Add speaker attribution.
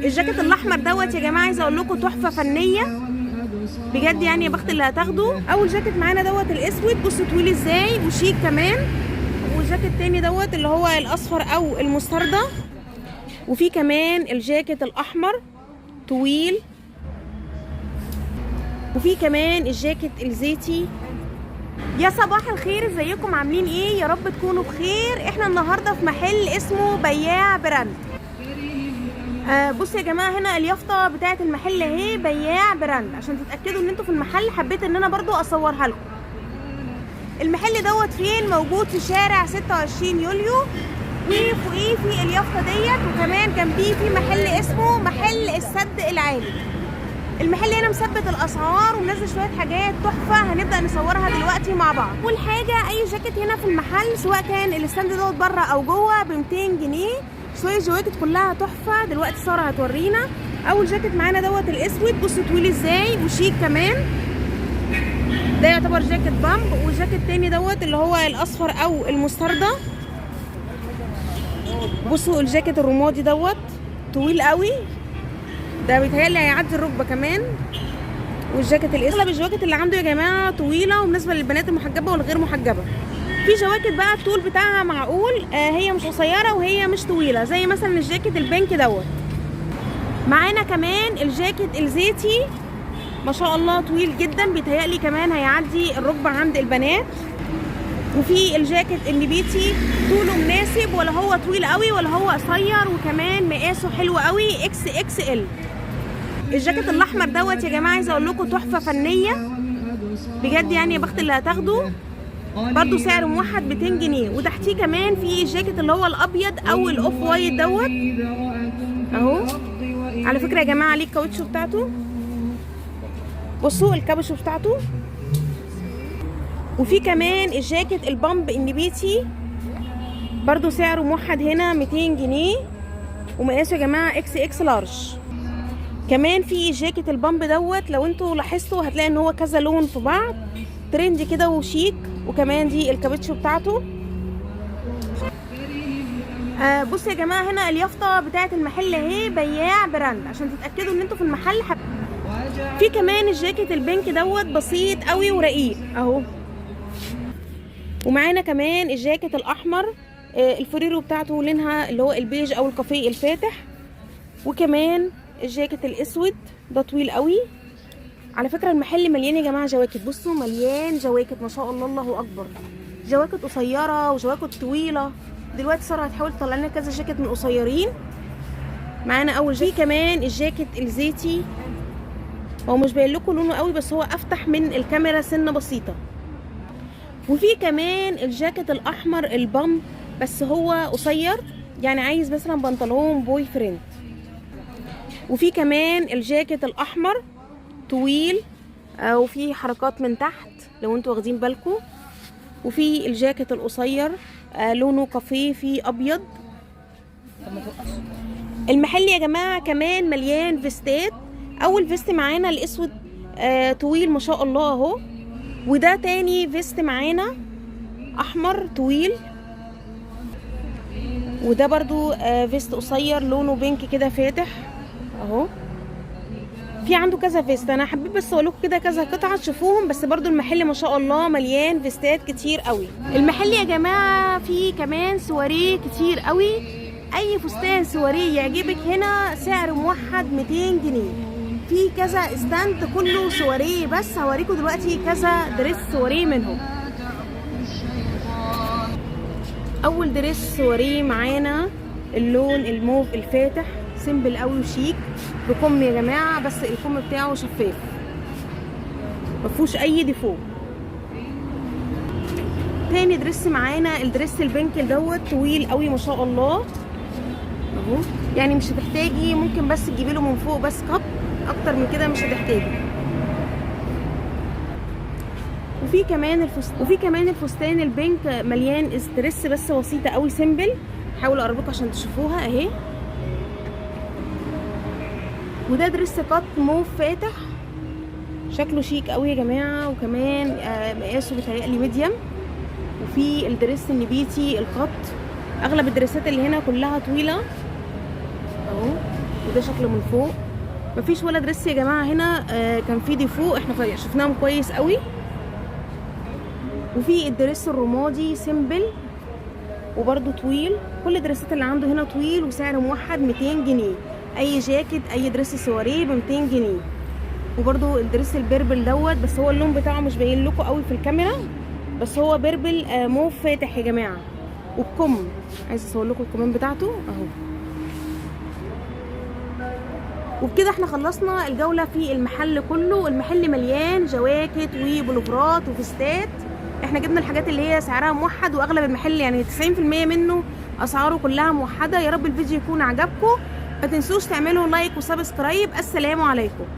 Speaker 1: الجاكيت الاحمر دوت يا جماعه عايزه اقول لكم تحفه فنيه بجد، يعني يا بخت اللي هتاخده. اول جاكيت معانا دوت الاسود، بصوا طويل ازاي وشيك كمان. والجاكيت التاني دوت اللي هو الاصفر او المستردة. وفي كمان الجاكيت الاحمر طويل. وفي كمان الجاكيت الزيتي. يا صباح الخير، ازيكم عاملين ايه؟ يا رب تكونوا بخير. احنا النهارده في محل اسمه بياع براند. بصوا يا جماعه، هنا اليافطه بتاعه المحل اهي، بياع براند، عشان تتاكدوا ان انتوا في المحل. حبيت ان انا برضو اصورها لكم. المحل دوت فين؟ موجود في شارع 26 يوليو، وفوقيه في اليافطه ديت، وكمان جنبيه في محل اسمه محل السد العالي. المحل هنا مثبت الاسعار ومنزل شويه حاجات تحفه، هنبدا نصورها دلوقتي مع بعض. اول حاجه، اي جاكيت هنا في المحل سواء كان الستاند دوت بره او جوه ب 200 جنيه. شويه جواكت كلها تحفه. دلوقتي ساره هتورينا. اول جاكيت معانا دوت الاسود، بصوا طويل ازاي وشيك كمان. ده يعتبر جاكيت بامب. والجاكيت التاني دوت اللي هو الاصفر او المستردة. بصوا الجاكيت الرمادي دوت طويل قوي، ده بيتهيألي هيعدي الركبه كمان. والجاكيت الاسود، اغلب الجواكت اللي عنده يا جماعه طويله، وبالنسبه للبنات المحجبه والغير محجبه. في جواكت بقى الطول بتاعها معقول، هي مش قصيره وهي مش طويله، زي مثلا الجاكيت البينك دوت. معانا كمان الجاكيت الزيتي، ما شاء الله طويل جدا، بيتهيألي كمان هيعدي الركبه عند البنات. وفي الجاكيت النبيتي، طوله مناسب، ولا هو طويل قوي ولا هو قصير، وكمان مقاسه حلو قوي، اكس اكس ال. الجاكيت الاحمر دوت يا جماعه عايزه اقول لكم تحفه فنيه بجد، يعني يا بخت اللي هتاخده. برضو سعر موحد 200 جنيه. وتحتيه كمان في الجاكيت اللي هو الابيض او الاوف وايت دوت اهو. على فكره يا جماعه عليه الكاوتش بتاعته، بصوا الكابوش بتاعته. وفي كمان الجاكيت البامب النبيتي، برضو سعره موحد هنا 200 جنيه، ومقاسه يا جماعه اكس اكس لارج. كمان في جاكيت البامب دوت، لو انتوا لاحظتوا هتلاقي ان هو كذا لون في بعض، ترندي كده وشيك. وكمان دي الكابتشو بتاعته. بصوا يا جماعه، هنا اليافطه بتاعه المحل اهي، بياع براند، عشان تتاكدوا ان انتوا في المحل. في كمان الجاكيت البينك دوت بسيط قوي ورقيق اهو. ومعانا كمان الجاكيت الاحمر، الفريرو بتاعته لونها اللي هو البيج او الكافيه الفاتح. وكمان الجاكيت الاسود ده طويل قوي. على فكره المحل مليان يا جماعه جواكت، بصوا مليان جواكت ما شاء الله، الله اكبر. جواكت قصيره وجواكت طويله. دلوقتي ساره هتحاول تطلع لنا كذا جاكيت من قصيرين. معانا اول في كمان الجاكيت الزيتي، هو مش باين لكم لونه قوي، بس هو افتح من الكاميرا سنه بسيطه. وفي كمان الجاكيت الاحمر البامب، بس هو قصير، يعني عايز مثلا بنطلون بوي فريند. وفي كمان الجاكيت الاحمر طويل، وفي حركات من تحت لو انتوا واخدين بالكم. وفي الجاكيت القصير لونه كافيه فيه ابيض. المحل يا جماعه كمان مليان فيستات. اول فيست معانا الاسود طويل ما شاء الله اهو. وده تاني فيست معانا احمر طويل. وده برضو فيست قصير لونه بينك كده فاتح اهو. في عنده كذا فيست، انا حبيت بس اقول لكم كده كذا قطعه تشوفوهم. بس برضو المحل ما شاء الله مليان فيستات كتير قوي. المحل يا جماعه فيه كمان سواريه كتير قوي. اي فستان سواريه يعجبك هنا سعر موحد 200 جنيه. في كذا ستاند كله سواريه، بس هوريكم دلوقتي كذا دريس سواريه منهم. اول دريس سواريه معانا اللون الموف الفاتح، سيمبل قوي وشيك، بكم يا جماعه، بس الكم بتاعه شفاف مفيهوش اي ديفو. تاني دريس معانا الدريس البينك دوت طويل قوي ما شاء الله اهو. يعني مش هتحتاجي، ممكن بس تجيبي له من فوق بس كب، اكتر من كده مش هتحتاجي. وفي كمان الفستان البينك مليان استرس، بس بسيطه قوي سيمبل. حاولوا اقربكم عشان تشوفوها اهي. وده دريس كات موف فاتح، شكله شيك قوي يا جماعه، وكمان مقاسه بيتهيألي ميديم. وفي الدريس النبيتي القط، اغلب الدريسات اللي هنا كلها طويله اهو. وده شكله من فوق. مفيش ولا دريس يا جماعه هنا كان في ديفو، احنا شفناهم كويس قوي. وفي الدريس الرمادي سيمبل وبرده طويل. كل الدريسات اللي عنده هنا طويل وسعر موحد 200 جنيه. اي جاكيت اي دريس سواريه ب 200 جنيه. وبرده الدريس البربل دوت، بس هو اللون بتاعه مش باين لكم قوي في الكاميرا، بس هو بربل موف فاتح يا جماعه وبكم. عايزه اصور لكم الكمام بتاعته اهو. وبكده احنا خلصنا الجوله في المحل كله. المحل مليان جواكت وبلوفرات وفستات. احنا جبنا الحاجات اللي هي سعرها موحد، واغلب المحل يعني 90% منه اسعاره كلها موحده. يا رب الفيديو يكون عجبكم. ما تنسوش تعملوا لايك وسبسكرايب. السلام عليكم.